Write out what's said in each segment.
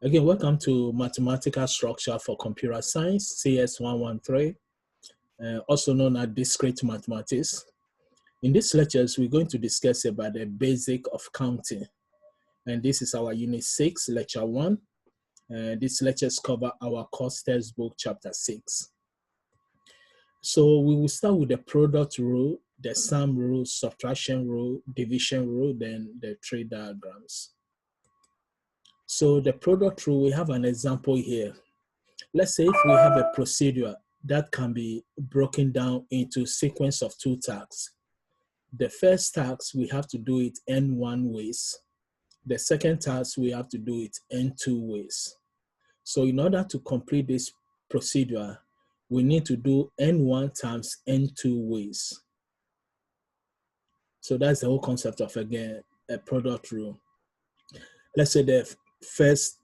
Again, welcome to Mathematical Structure for Computer Science, CS 113, also known as Discrete Mathematics. In these lectures, we're going to discuss about the basic of counting. And this is our Unit 6, Lecture 1. These lectures cover our course textbook, Chapter 6. So we will start with the product rule, the sum rule, subtraction rule, division rule, then the tree diagrams. So the product rule, we have an example here. Let's say if we have a procedure that can be broken down into sequence of two tasks. The first task, we have to do it n1 ways. The second task, we have to do it n2 ways. So in order to complete this procedure, we need to do n1 times n2 ways. So that's the whole concept of, again, a product rule. Let's say the first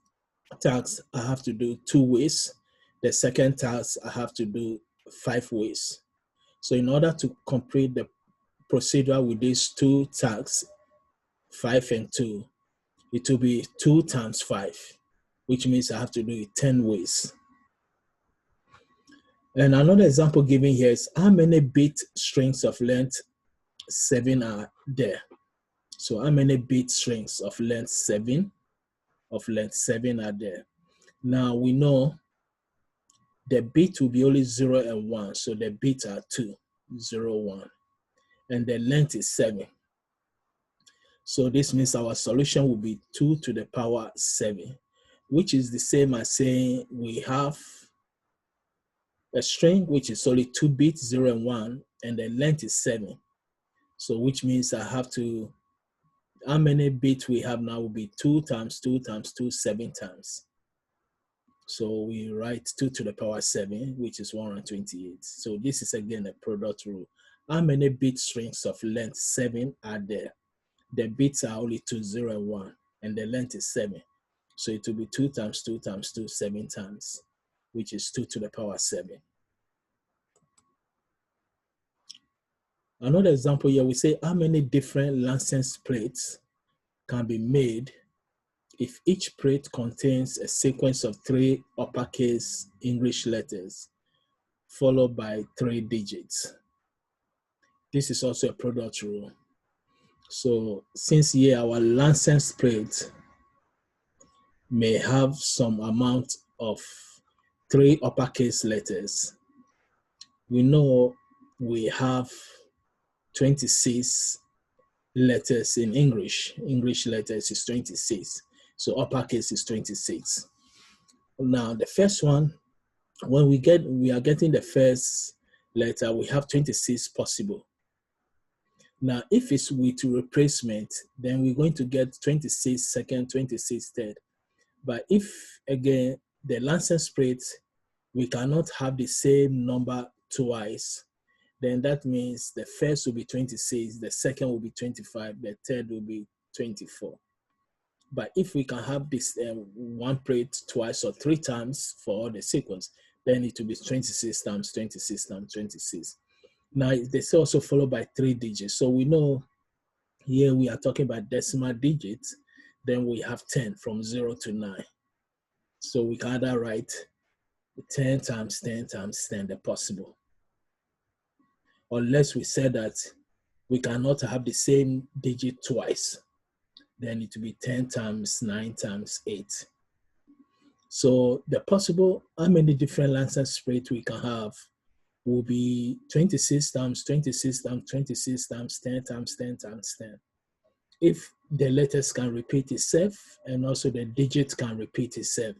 task I have to do 2 ways. The second task I have to do 5 ways. So in order to complete the procedure with these two tasks, 5 and 2, it will be 2 times 5, which means I have to do it 10 ways. And another example given here is how many bit strings of length 7 are there. So how many bit strings of length 7 are there? Now we know the bit will be only 0 and 1, so the bits are 2, 0, 1, and the length is 7. So this means our solution will be 2 to the power 7, which is the same as saying we have a string which is only 2 bits, 0 and 1, and the length is 7. So which means I have to, how many bits we have now will be 2 times 2 times 2, 7 times. So we write 2 to the power 7, which is 128. So this is again a product rule. How many bit strings of length 7 are there? The bits are only 2, 0, and 1, and the length is 7. So it will be 2 times 2 times 2, 7 times, which is 2 to the power 7. Another example here, we say how many different license plates can be made if each plate contains a sequence of 3 uppercase English letters followed by 3 digits. This is also a product rule. So since here our license plate may have some amount of 3 uppercase letters, we know we have 26 letters in English. English letters is 26. So uppercase is 26. Now the first one, when we are getting the first letter, we have 26 possible. Now if it's with replacement, then we're going to get 26 second, 26 third. But if again the license plate, we cannot have the same number twice, then that means the first will be 26, the second will be 25, the third will be 24. But if we can have this one plate twice or 3 times for all the sequence, then it will be 26 times 26 times 26. Now, they say also followed by 3 digits. So we know here we are talking about decimal digits. Then we have 10 from 0 to 9. So we can either write 10 times 10 times 10, the possible. Unless we said that we cannot have the same digit twice, then it will be 10 times 9 times 8. So the possible, how many different license plates we can have will be 26 times 26 times 26 times 10 times 10 times 10. If the letters can repeat itself and also the digits can repeat itself.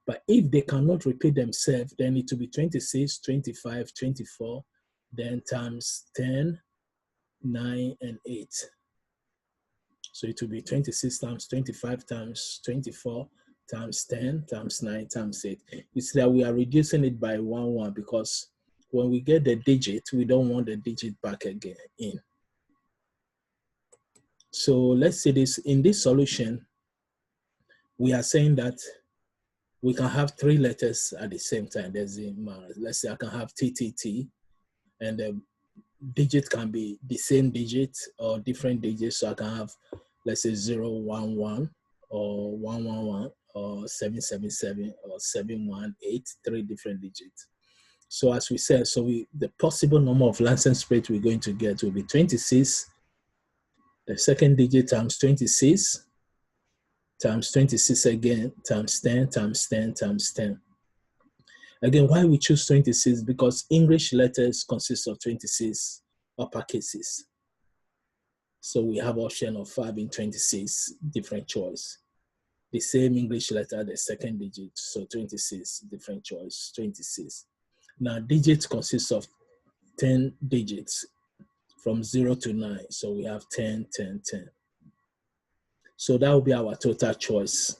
But if they cannot repeat themselves, then it will be 26, 25, 24, then times 10, 9, and 8. So it will be 26 times 25 times 24 times 10 times 9 times 8. It's that we are reducing it by 1 because when we get the digit, we don't want the digit back again in. So let's say this, in this solution, we are saying that we can have 3 letters at the same time. Let's say I can have TTT, and the digit can be the same digit or different digits. So I can have, let's say 011 or 111 or 777 or 718, 3 different digits. So as we said, the possible number of license plates we're going to get will be 26, the second digit times 26, times 26 again, times 10, times 10, times 10. Again, why we choose 26? Because English letters consist of 26 uppercases. So we have option of having 26 different choice. The same English letter, the second digit, so 26, different choice, 26. Now, digits consist of 10 digits from 0 to 9. So we have 10, 10, 10. So that will be our total choice.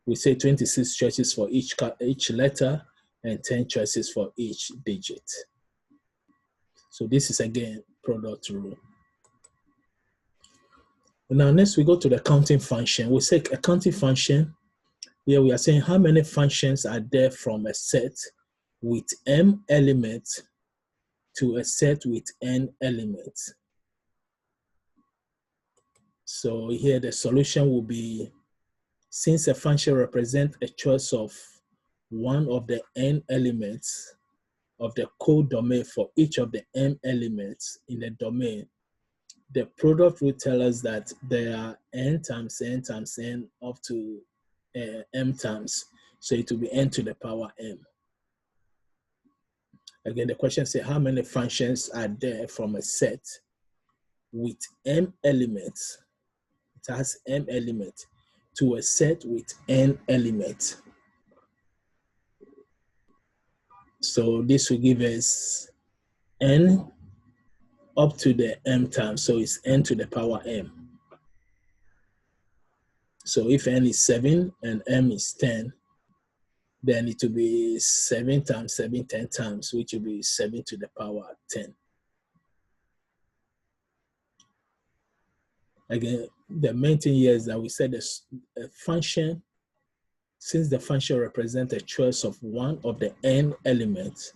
We say 26 choices for each letter and 10 choices for each digit. So this is, again, product rule. Now, next we go to the counting function. We say a counting function. Here we are saying how many functions are there from a set with m elements to a set with n elements. So here the solution will be, since a function represents a choice of one of the n elements of the codomain for each of the m elements in the domain, the product will tell us that there are n times n times n up to m times. So it will be n to the power m. Again, the question says how many functions are there from a set with m elements, it has m elements, to a set with n elements. So this will give us n up to the m times, so it's n to the power m. So if n is 7 and m is 10, then it will be 7 times 7, 10 times, which will be 7 to the power 10. Again, the main thing here is that we said a function, since the function represents a choice of one of the n elements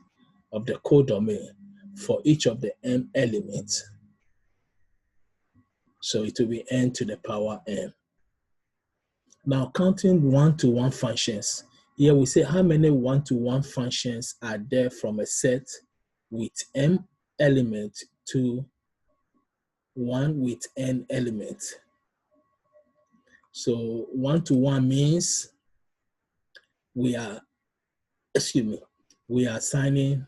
of the codomain for each of the m elements, so it will be n to the power m. Now, counting one-to-one functions. Here we say how many one-to-one functions are there from a set with m elements to one with n elements. So one-to-one means we are assigning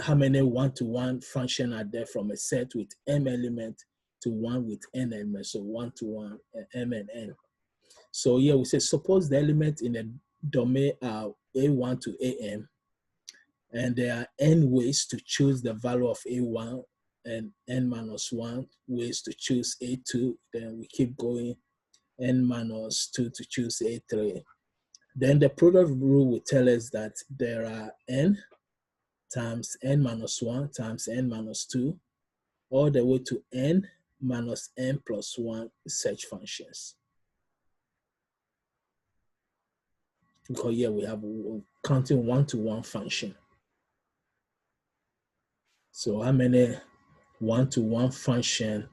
how many one-to-one function are there from a set with m element to one with n elements. So one-to-one, m and n. So here we say, suppose the elements in the domain are a1 to am, and there are n ways to choose the value of a1 and n minus 1 ways to choose a2. Then we keep going, n minus 2 to choose a3. Then the product rule will tell us that there are n times n minus 1 times n minus 2, all the way to n minus n plus 1 search functions. Because here we have counting one-to-one function. So how many one-to-one function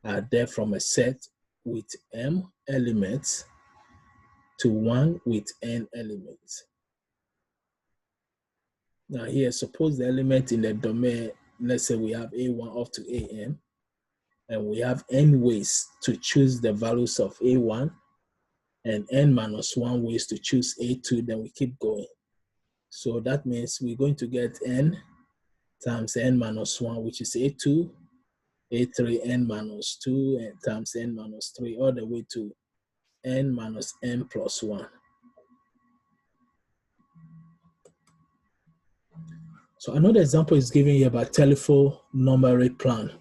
are there from a set with m elements to one with n elements? Now here, suppose the element in the domain, let's say we have a1 up to am, and we have n ways to choose the values of a1 and n minus 1 ways to choose a2, then we keep going. So that means we're going to get n times n minus 1, which is a2, a3, n minus 2, and times n minus 3, all the way to n minus n plus 1. So another example is given here by telephone numeric plan.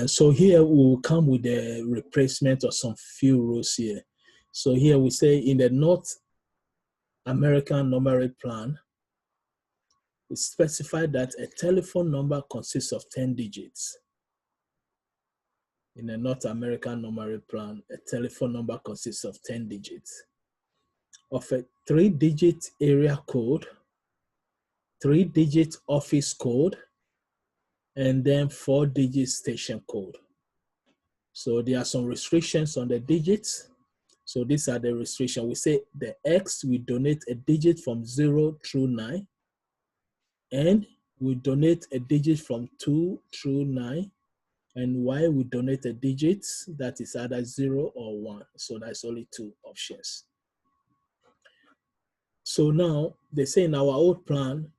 So here we'll come with the replacement of some few rules here. So here we say in the North American numeric plan, we specify that a telephone number consists of 10 digits. In a North American numeric plan, a telephone number consists of 10 digits. Of a 3-digit area code, 3-digit office code, and then 4-digit station code. So there are some restrictions on the digits. So these are the restrictions. We say the X we donate a digit from 0 through 9, and we donate a digit from 2 through 9, and Y we donate a digit that is either 0 or 1. So that's only 2 options. So now they say in our old plan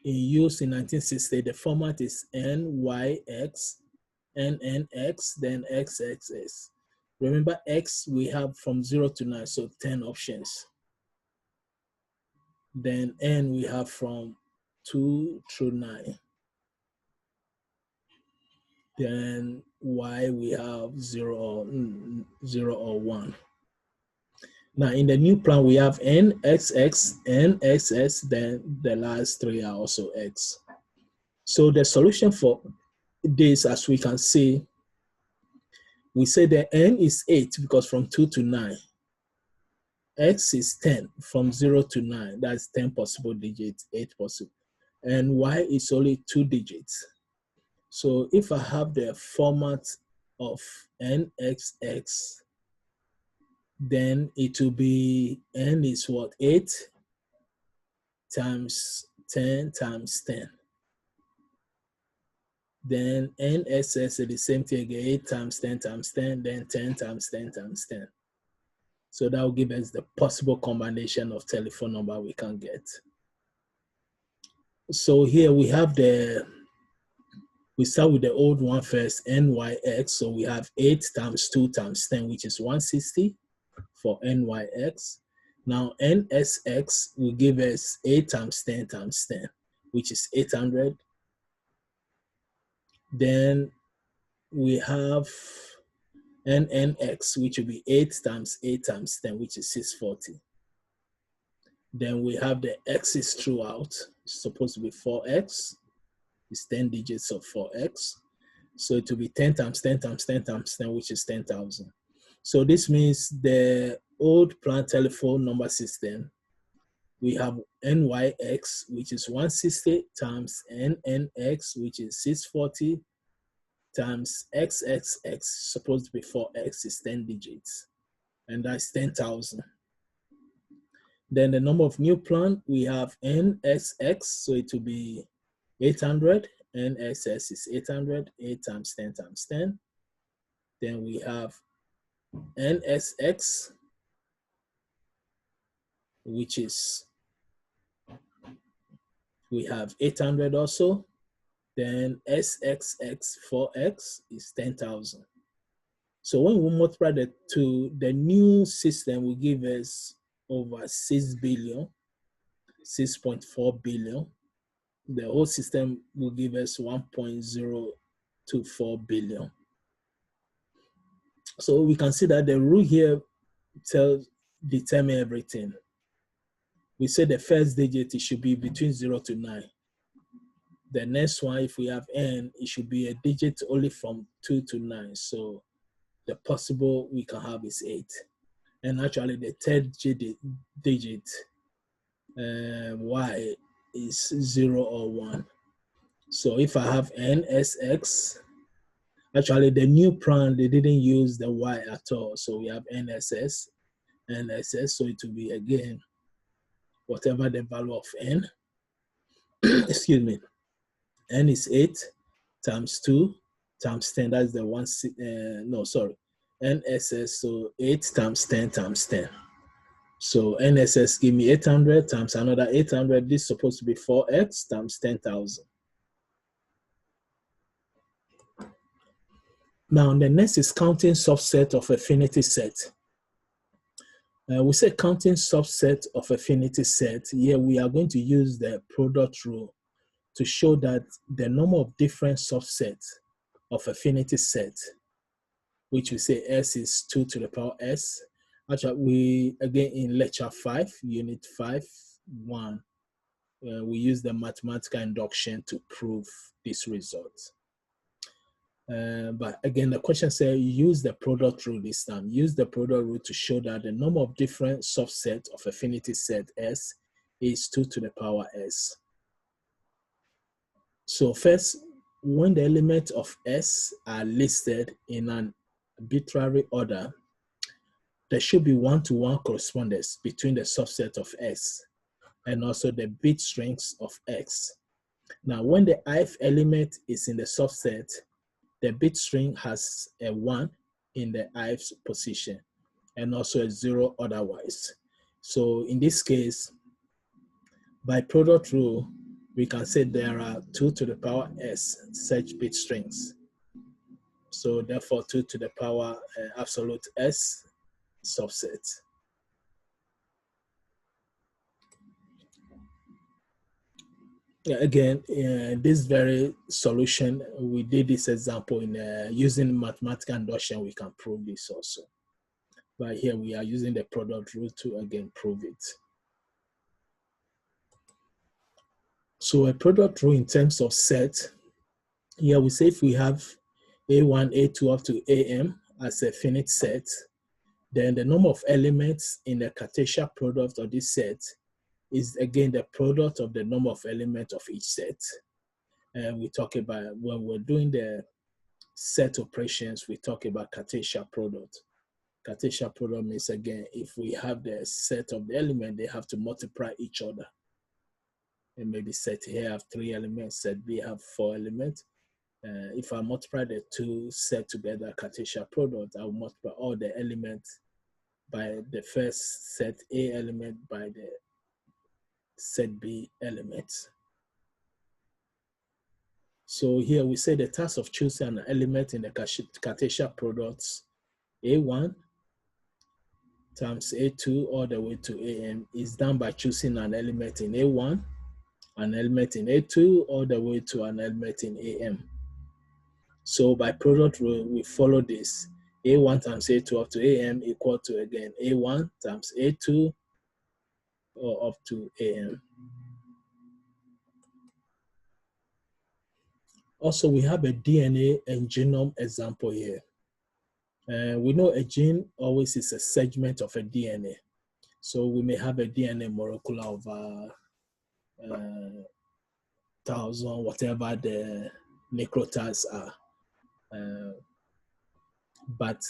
in use in 1960, the format is NYX, NNX, then XXX. Remember X we have from 0 to 9, so 10 options. Then N we have from 2 through 9. Then Y we have 0 or 1. Now in the new plan we have NXX, NXS, then the last 3 are also X. So the solution for this, as we can see, we say the N is 8 because from 2 to 9. X is 10 from 0 to 9. That's 10 possible digits, 8 possible. And Y is only 2 digits. So if I have the format of NXX, then it will be N is what? 8 times 10 times 10. Then NSS is the same thing again, 8 times 10 times 10, then 10 times 10 times 10. So that will give us the possible combination of telephone number we can get. So here we have we start with the old one first, NYX. So we have 8 times 2 times 10, which is 160 for NYX. Now NSX will give us 8 times 10 times 10, which is 800. Then we have NNX, which will be 8 times 8 times 10, which is 640. Then we have the X's throughout. It's supposed to be 4X. It's 10 digits of 4X. So it will be 10 times 10 times 10 times 10, which is 10,000. So this means the old plan telephone number system, we have NYX, which is 160 times NNX, which is 640 times XXX, supposed to be 4X, is 10 digits. And that's 10,000. Then the number of new plan, we have NSX, so it will be 800. NSS is 800, 8 times 10 times 10. Then we have NSX, which is, we have 800 also. Then SXX 4X is 10,000. So when we multiply the two, the new system will give us over 6 billion, 6.4 billion. The whole system will give us 1.024 billion. So we can see that the rule here determine everything. We say the first digit, it should be between 0 to 9. The next one, if we have N, it should be a digit only from 2 to 9. So the possible we can have is 8. And actually the third digit, Y, is 0 or 1. So if I have NSX, actually the new plan, they didn't use the Y at all. So we have NSS, so it will be again, whatever the value of N, excuse me, N is 8 times 2 times 10, that's the one, NSS, so 8 times 10 times 10. So NSS give me 800 times another 800. This is supposed to be 4X times 10,000. Now the next is counting subset of affinity set. We say counting subset of affinity set. Here we are going to use the product rule to show that the number of different subsets of affinity set, which we say S is 2 to the power S. Actually, we, again, in lecture 5, unit 5, 1, we use the mathematical induction to prove this result. But again, the question says use the product rule this time. Use the product rule to show that the number of different subsets of affinity set S is 2 to the power S. So first, when the elements of S are listed in an arbitrary order, there should be one-to-one correspondence between the subset of X and also the bit strings of X. Now, when the ith element is in the subset, the bit string has a 1 in the ith position and also a 0 otherwise. So in this case, by product rule, we can say there are 2 to the power s such bit strings. So therefore, 2 to the power absolute s subset. Again, this very solution, we did this example in using mathematical induction, we can prove this also. But here we are using the product rule to again prove it. So a product rule in terms of set, here we say if we have A1, A2 up to AM as a finite set, then the number of elements in the Cartesian product of this set is again the product of the number of elements of each set. And we talk about, when we're doing the set operations, we talk about Cartesian product. Cartesian product means, again, if we have the set of the element, they have to multiply each other. And maybe set A have 3 elements, set B have 4 elements. If I multiply the 2 set together, Cartesian product, I will multiply all the elements by the first set A element by the set B elements. So here we say the task of choosing an element in the Cartesian products A1 times A2 all the way to AM is done by choosing an element in A1, an element in A2 all the way to an element in AM. So by product rule, we follow this. A1 times A2 up to AM equal to, again, A1 times A2 or up to AM. Also, we have a DNA and genome example here. We know a gene always is a segment of a DNA. So we may have a DNA molecule of 1,000, whatever the nucleotides are. But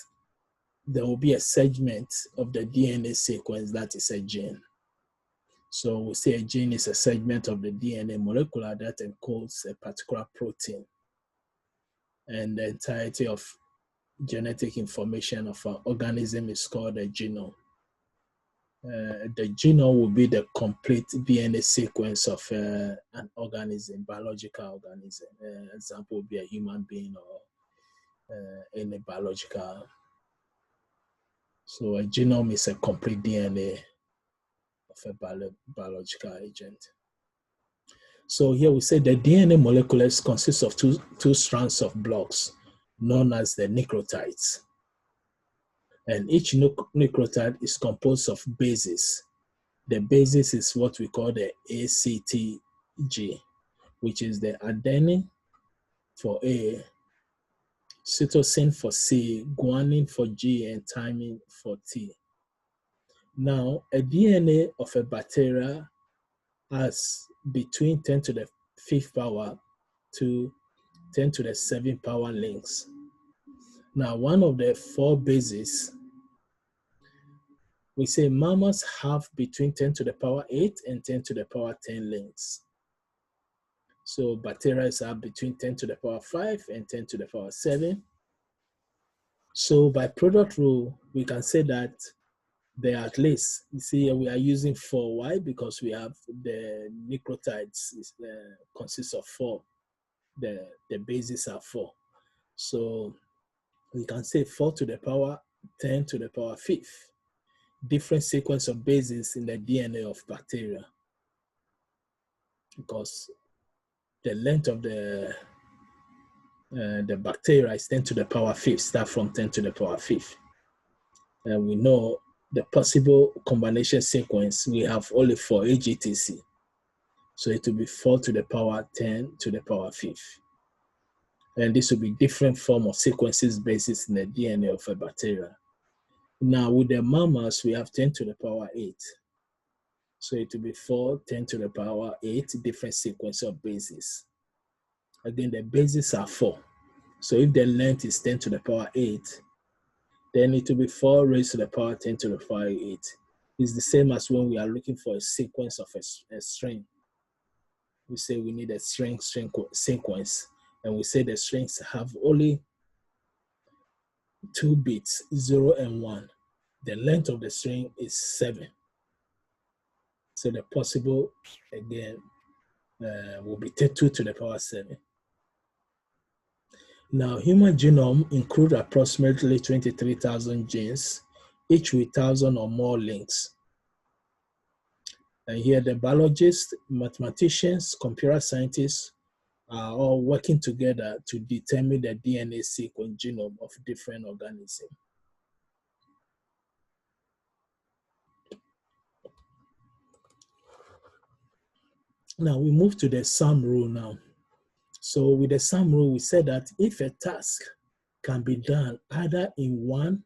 there will be a segment of the DNA sequence that is a gene. So we say a gene is a segment of the DNA molecule that encodes a particular protein. And the entirety of genetic information of an organism is called a genome. The genome will be the complete DNA sequence of an organism, biological organism. Example would be a human being or any biological. So a genome is a complete DNA of a biological agent. So here we say the DNA molecules consist of two strands of blocks known as the nucleotides. And each nucleotide is composed of bases. The basis is what we call the ACTG, which is the adenine for A, cytosine for C, guanine for G, and thymine for T. Now, a DNA of a bacteria has between 10 to the 5th power to 10 to the 7th power links. Now, one of the 4 bases, we say mammals have between 10 to the power 8 and 10 to the power 10 links. So bacteria have between 10 to the power 5 and 10 to the power 7. So by product rule, we can say that there are at least, you see, we are using 4. Why? Because we have the nucleotides consists of 4. The bases are 4. So we can say 4 to the power 10 to the power 5th. Different sequence of bases in the DNA of bacteria. Because the length of the bacteria is 10 to the power 5th, start from 10 to the power 5th. And we know the possible combination sequence, we have only 4 AGTC. So it will be 4 to the power 10 to the power 5th. And this will be different form of sequences basis in the DNA of a bacteria. Now with the mammals, we have 10 to the power 8. So it will be 4, 10 to the power 8, different sequence of bases. Again, the bases are 4. So if the length is 10 to the power 8, then it will be 4 raised to the power 10 to the power 8. It's the same as when we are looking for a sequence of a string. We say we need a string sequence, and we say the strings have only 2 bits, 0 and 1. The length of the string is 7. So the possible, again, will be 2 to the power 7. Now, human genome includes approximately 23,000 genes, each with 1,000 or more links. And here the biologists, mathematicians, computer scientists are all working together to determine the DNA sequence genome of different organisms. Now we move to the sum rule now. So with the sum rule, we said that if a task can be done either in one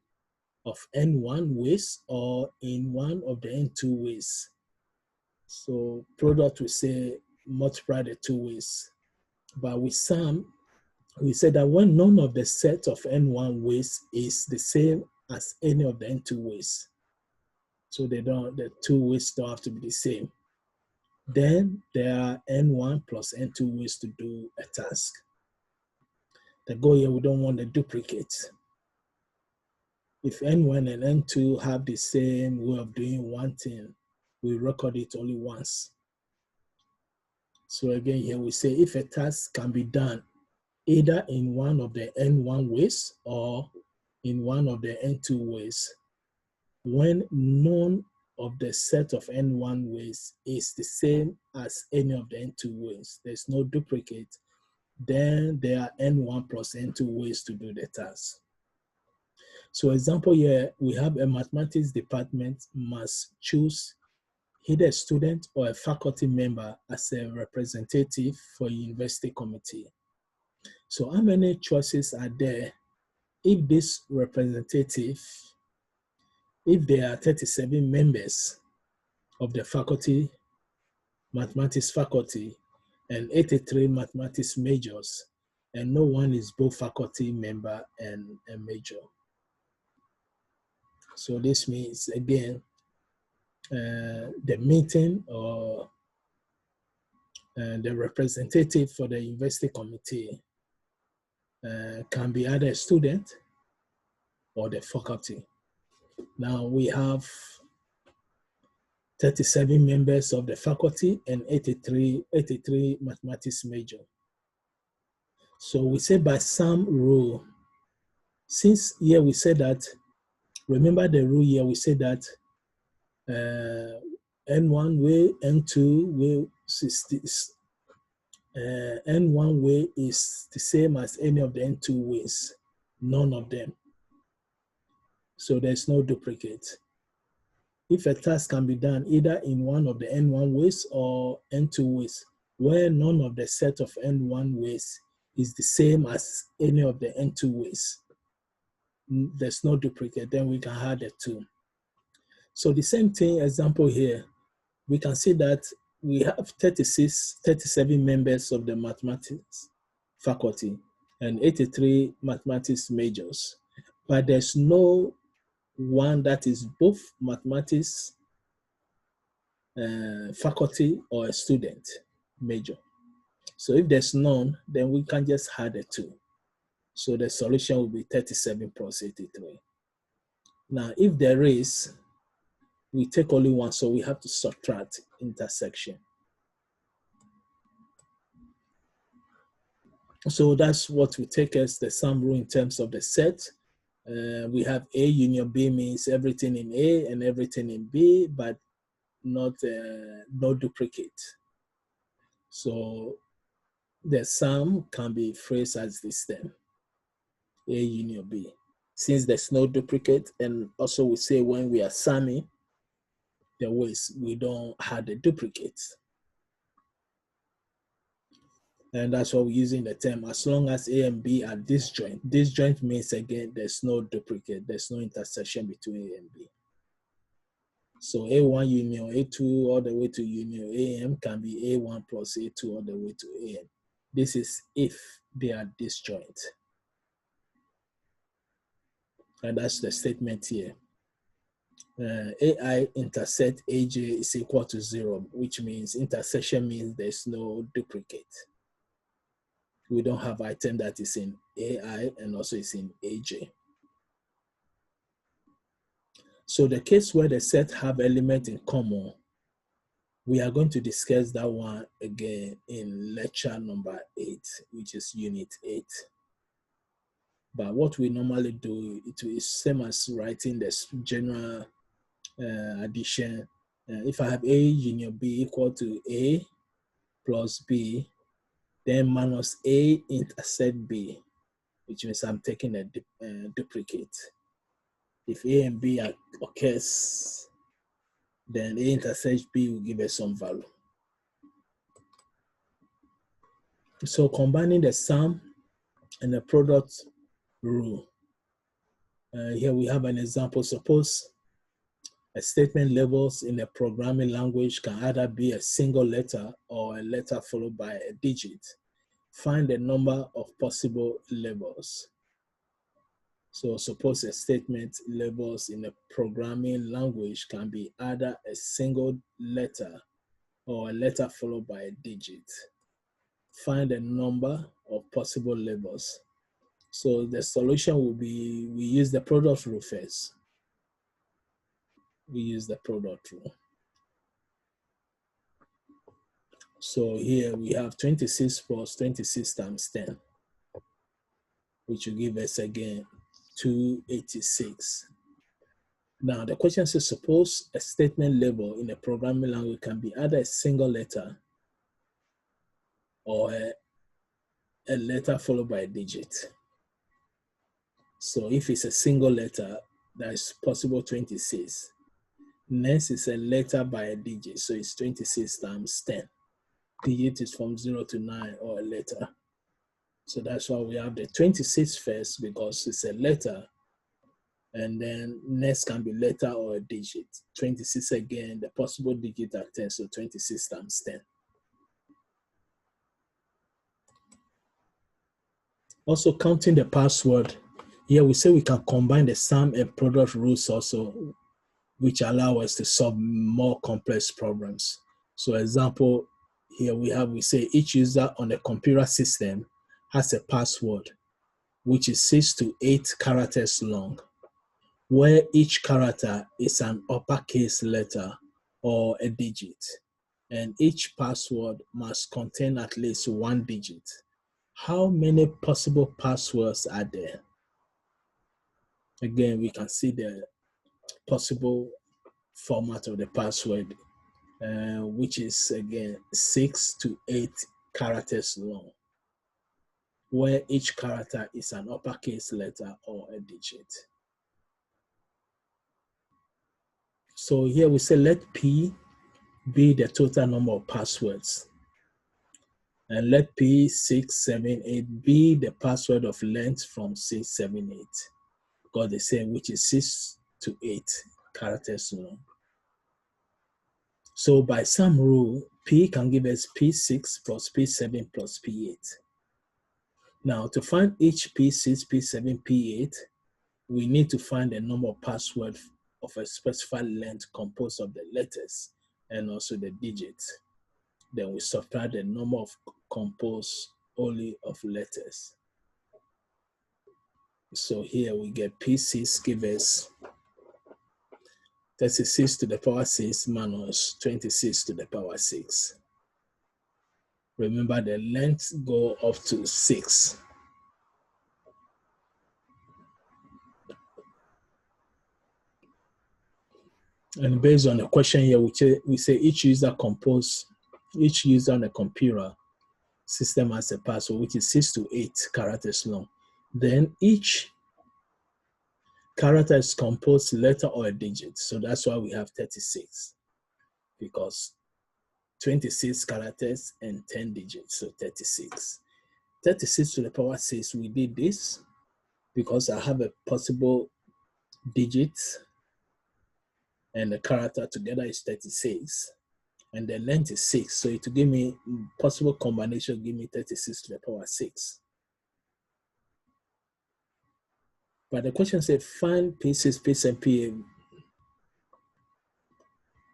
of n1 ways or in one of the n2 ways. So product, we say multiply the 2 ways. But with sum, we said that when none of the set of n1 ways is the same as any of the n2 ways, so the 2 ways don't have to be the same, then there are n1 plus n2 ways to do a task. The goal here, we don't want a duplicate. If n1 and n2 have the same way of doing one thing, we record it only once. So again, here we say if a task can be done either in one of the n1 ways or in one of the n2 ways, when none of the set of n1 ways is the same as any of the n2 ways, there's no duplicate, then there are n1 plus n2 ways to do the task. So example here, we have a mathematics department must choose either a student or a faculty member as a representative for a university committee. So how many choices are there if this representative, if there are 37 members of the faculty, mathematics faculty, and 83 mathematics majors, and no one is both faculty member and a major? So this means, again, the meeting or the representative for the university committee can be either a student or the faculty. Now we have 37 members of the faculty and 83 mathematics major. So we say by sum rule, since here we say that, remember the rule here, we say that N1 way, N2 way, N1 way is the same as any of the N2 ways, none of them. So there's no duplicate. If a task can be done either in one of the N1 ways or N2 ways, where none of the set of N1 ways is the same as any of the N2 ways, there's no duplicate, then we can add the 2. So the same thing, example here, we can see that we have 37 members of the mathematics faculty and 83 mathematics majors, but there's no one that is both mathematics faculty or a student major. So if there's none, then we can just add the 2. So the solution will be 37 plus 83. Now, if there is, we take only one, so we have to subtract intersection. So that's what we take as the sum rule in terms of the set. We have A union B means everything in A and everything in B, but not no duplicate. So the sum can be phrased as this then, A union B. Since there's no duplicate, and also we say when we are summing the ways, we don't have the duplicates. And that's why we're using the term, as long as A and B are disjoint. Disjoint means, again, there's no duplicate, there's no intersection between A and B. So A1 union A2 all the way to union AM can be A1 plus A2 all the way to AM. This is if they are disjoint. And that's the statement here. AI intersect AJ is equal to 0, which means intersection means there's no duplicate. We don't have item that is in AI and also is in AJ. So the case where the set have element in common, we are going to discuss that one again in lecture number 8, which is unit 8. But what we normally do, it is same as writing the general addition. If I have A union B equal to A plus B, then minus A intersect B, which means I'm taking a duplicate. If A and B occurs, then A intersect B will give us some value. So combining the sum and the product rule. Here we have an example. Suppose a statement labels in a programming language can either be a single letter or a letter followed by a digit. Find the number of possible labels. So suppose a statement labels in a programming language can be either a single letter or a letter followed by a digit. Find the number of possible labels. So the solution will be, we use the product rule first. We use the product rule. So here we have 26 plus 26 times 10, which will give us again 286. Now the question says, suppose a statement label in a programming language can be either a single letter or a letter followed by a digit. So if it's a single letter, that is possible 26. Next is a letter by a digit, so it's 26 times 10. Digit is from 0 to 9 or a letter. So that's why we have the 26 first, because it's a letter, and then next can be letter or a digit. 26 again, the possible digit are 10, so 26 times 10. Also counting the password. Here we say we can combine the sum and product rules also, which allow us to solve more complex problems. So example, here we say each user on a computer system has a password, which is 6 to 8 characters long, where each character is an uppercase letter or a digit, and each password must contain at least one digit. How many possible passwords are there? Again, we can see the possible format of the password, which is again 6 to 8 characters long, where each character is an uppercase letter or a digit. So here we say let P be the total number of passwords, and let P678 be the password of length from 678, because they say which is 6 to 8 characters long. So by some rule, P can give us P6 plus P7 plus P8. Now to find each P6, P7, P8, we need to find the number of passwords of a specified length composed of the letters and also the digits. Then we subtract the number of composed only of letters. So here we get P6 give us 36 to the power 6 minus 26 to the power 6. Remember the lengths go up to 6. And based on the question here, we say each user on a computer system has a password, which is 6 to 8 characters long. Then each character is composed letter or a digit. So that's why we have 36, because 26 characters and 10 digits, so 36. 36 to the power 6, we did this because I have a possible digit and the character together is 36. And the length is 6, so it will give me possible combination, give me 36 to the power 6. But the question said find P6, P7, PA.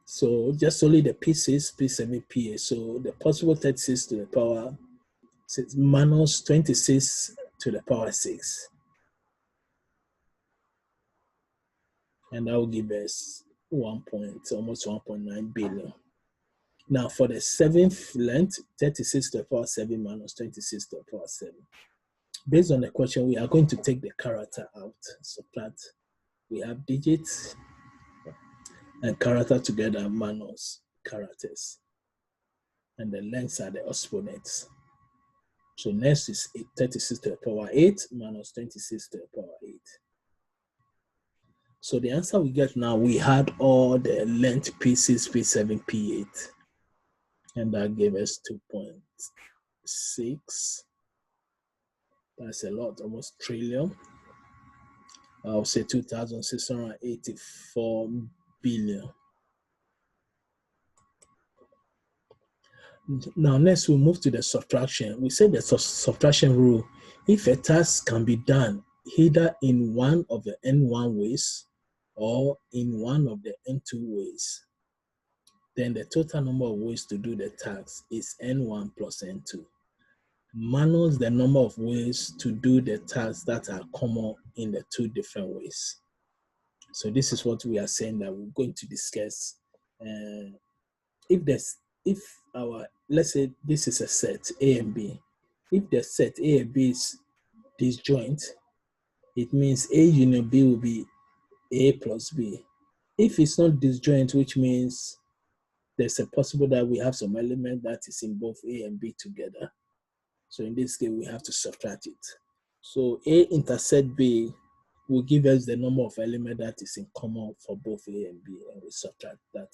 So just only the P6, P7, PA. So the possible 36 to the power 6 minus 26 to the power 6. And that will give us almost 1.9 billion. Now for the seventh length, 36 to the power 7 minus 26 to the power 7. Based on the question, we are going to take the character out. Subtract. We have digits and character together minus characters. And the lengths are the exponents. So next is 36 to the power 8 minus 26 to the power 8. So the answer we get now, we had all the length P6, P7, P8. And that gave us 2.6. That's a lot, almost trillion. I'll say 2,684 billion. Now, next we'll move to the subtraction. We say the subtraction rule. If a task can be done either in one of the N1 ways or in one of the N2 ways, then the total number of ways to do the task is N1 plus N2, minus the number of ways to do the tasks that are common in the two different ways. So this is what we are saying that we're going to discuss. Let's say this is a set A and B. If the set A and B is disjoint, it means A union B will be A plus B. If it's not disjoint, which means there's a possible that we have some element that is in both A and B together. So in this case, we have to subtract it. So A intersect B will give us the number of elements that is in common for both A and B, and we subtract that out.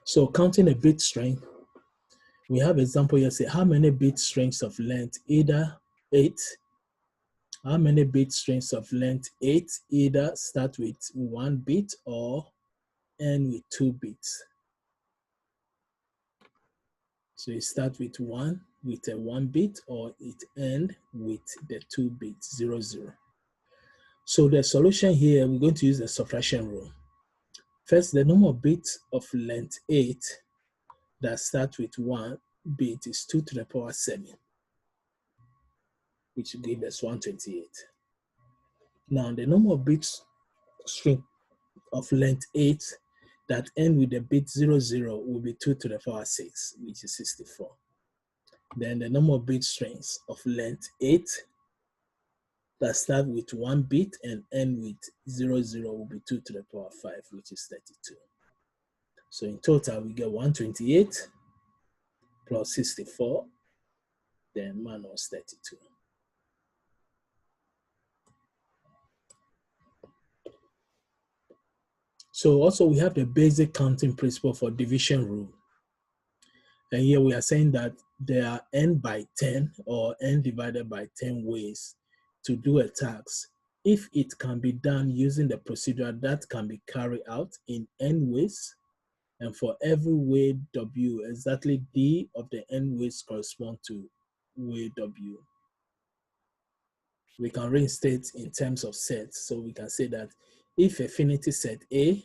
So counting a bit strength, we have example here, say how many bit strings of length either 8, how many bit strings of length 8 either start with 1 bit or end with 2 bits. So it starts with a 1 bit, or it end with the 2 bits, 0, 0. So the solution here, we're going to use the subtraction rule. First, the number of bits of length 8 that start with 1 bit is 2 to the power 7, which gives us 128. Now, the number of bits string of length 8 that end with the bit 0, 0 will be 2 to the power 6, which is 64. Then the number of bit strings of length 8 that start with 1 bit and end with 0, 0 will be 2 to the power 5, which is 32. So in total, we get 128 plus 64, then minus 32. So also we have the basic counting principle for division rule. And here we are saying that there are n by 10 or n divided by 10 ways to do a task if it can be done using the procedure that can be carried out in n ways. And for every way W, exactly D of the n ways correspond to way W. We can reinstate in terms of sets. So we can say that if affinity set A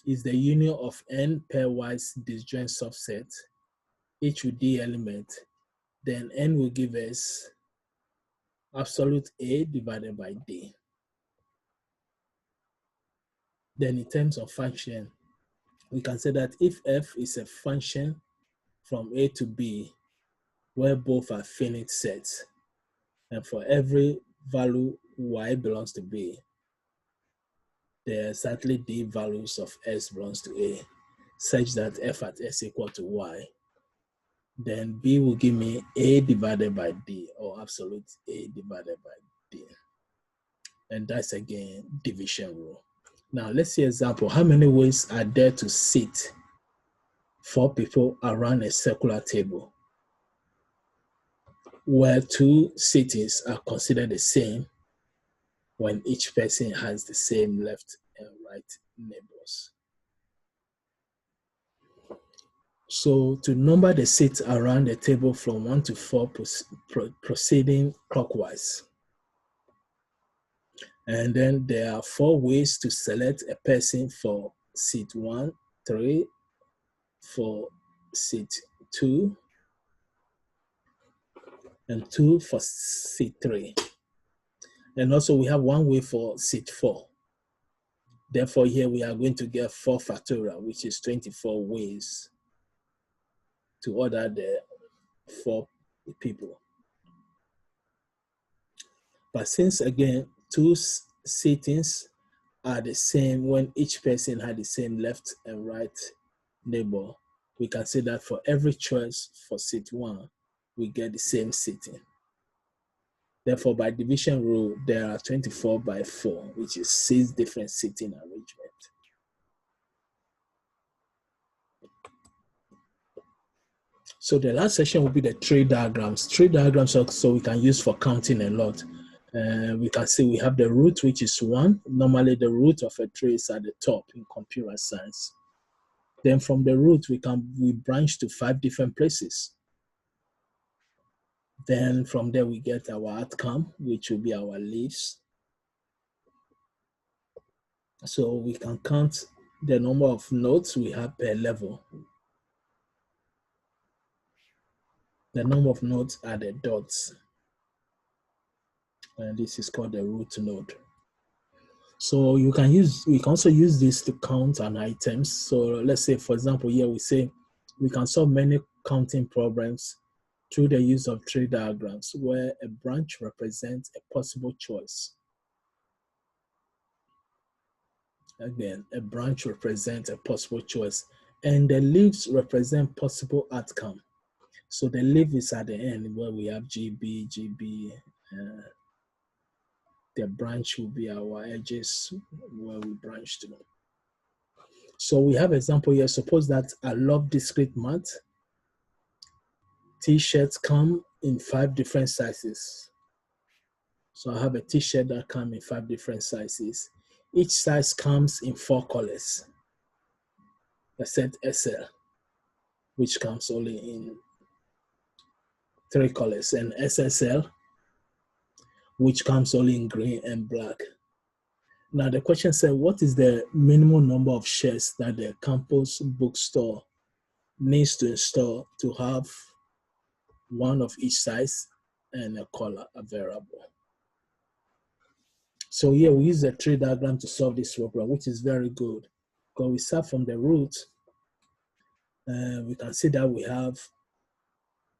is the union of n pairwise disjoint subset, each with D element, then n will give us absolute A divided by D. Then in terms of function, we can say that if f is a function from A to B, where both are finite sets, and for every value y belongs to B, there are exactly D values of S belongs to A, such that f at S equal to y, then B will give me A divided by D, or absolute A divided by D. And that's again division rule. Now let's see example. How many ways are there to sit 4 people around a circular table where 2 sittings are considered the same when each person has the same left and right neighbors? So to number the seats around the table from 1 to 4 proceeding clockwise. And then there are 4 ways to select a person for seat 1, 3, for seat 2, and 2 for seat 3. And also we have 1 way for seat 4. Therefore here we are going to get 4 factorial, which is 24 ways to order the 4 people. But since again 2 seatings are the same when each person had the same left and right neighbor, we can say that for every choice for seat 1, we get the same seating. Therefore, by division rule, there are 24 by 4, which is 6 different seating arrangement. So the last section will be the tree diagrams. Tree diagrams also we can use for counting a lot. We can see we have the root, which is 1. Normally, the root of a tree is at the top in computer science. Then from the root, we branch to 5 different places. Then from there, we get our outcome, which will be our leaves. So we can count the number of nodes we have per level. The number of nodes are the dots. And this is called the root node. So we can also use this to count an items. So let's say, for example, here we say we can solve many counting problems through the use of tree diagrams where a branch represents a possible choice. Again, a branch represents a possible choice, and the leaves represent possible outcome. So the leaf is at the end where we have GB, GB. The branch will be our edges where we branch to. So we have example here. Suppose that I love discrete math. T-shirts come in 5 different sizes. So I have a T-shirt that comes in 5 different sizes. Each size comes in 4 colors, except SL, which comes only in 3 colors, and SSL, which comes only in green and black. Now the question said, what is the minimum number of shirts that the campus bookstore needs to install to have one of each size and a color available? So here we use the tree diagram to solve this problem, which is very good. Because we start from the root, we can see that we have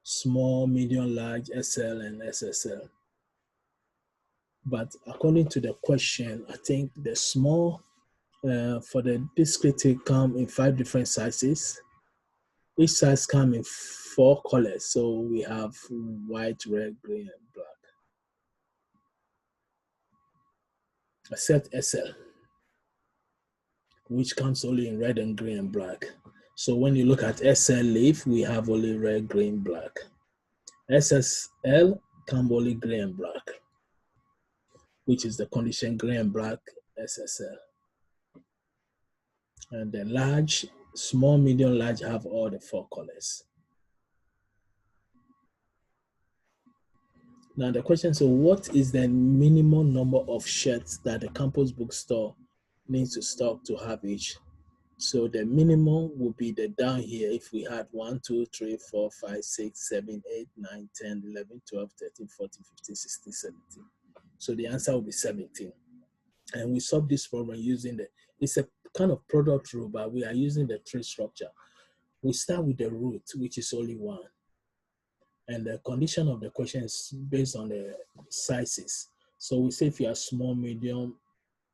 small, medium, large, SL, and SSL. But according to the question, I think the small for the discrete come in 5 different sizes. Each size come in 4 colors. So we have white, red, green, and black. Except SL, which comes only in red and green and black. So when you look at SL leaf, we have only red, green, black. SSL come only green and black, which is the condition green and black SSL. And the large, small, medium, large have all the 4 colors. Now the question is, so what is the minimum number of shirts that the campus bookstore needs to stock to have each? So the minimum would be the down here if we had 1, 2, 3, 4, 5, 6, 7, 8, 9, 10, 11, 12, 13, 14, 15, 16, 17. So the answer will be 17. And we solve this problem using it's a kind of product rule, but we are using the tree structure. We start with the root, which is only 1. And the condition of the question is based on the sizes. So we say if you are small, medium,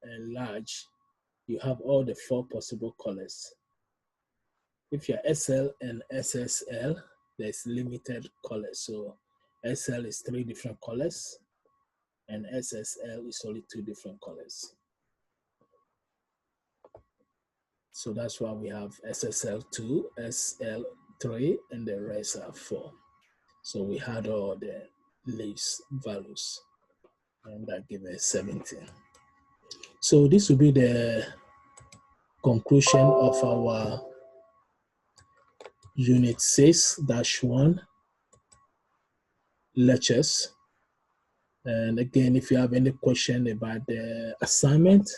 and large, you have all the 4 possible colors. If you're SL and SSL, there's limited colors. So SL is 3 different colors, and SSL is only 2 different colors. So that's why we have SSL2, SL3, and the rest are 4. So we had all the leaves values, and that gives us 17. So this will be the conclusion of our Unit 6-1 lectures. And again, if you have any question about the assignment,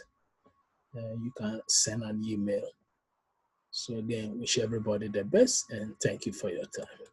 you can send an email. So again, wish everybody the best and thank you for your time.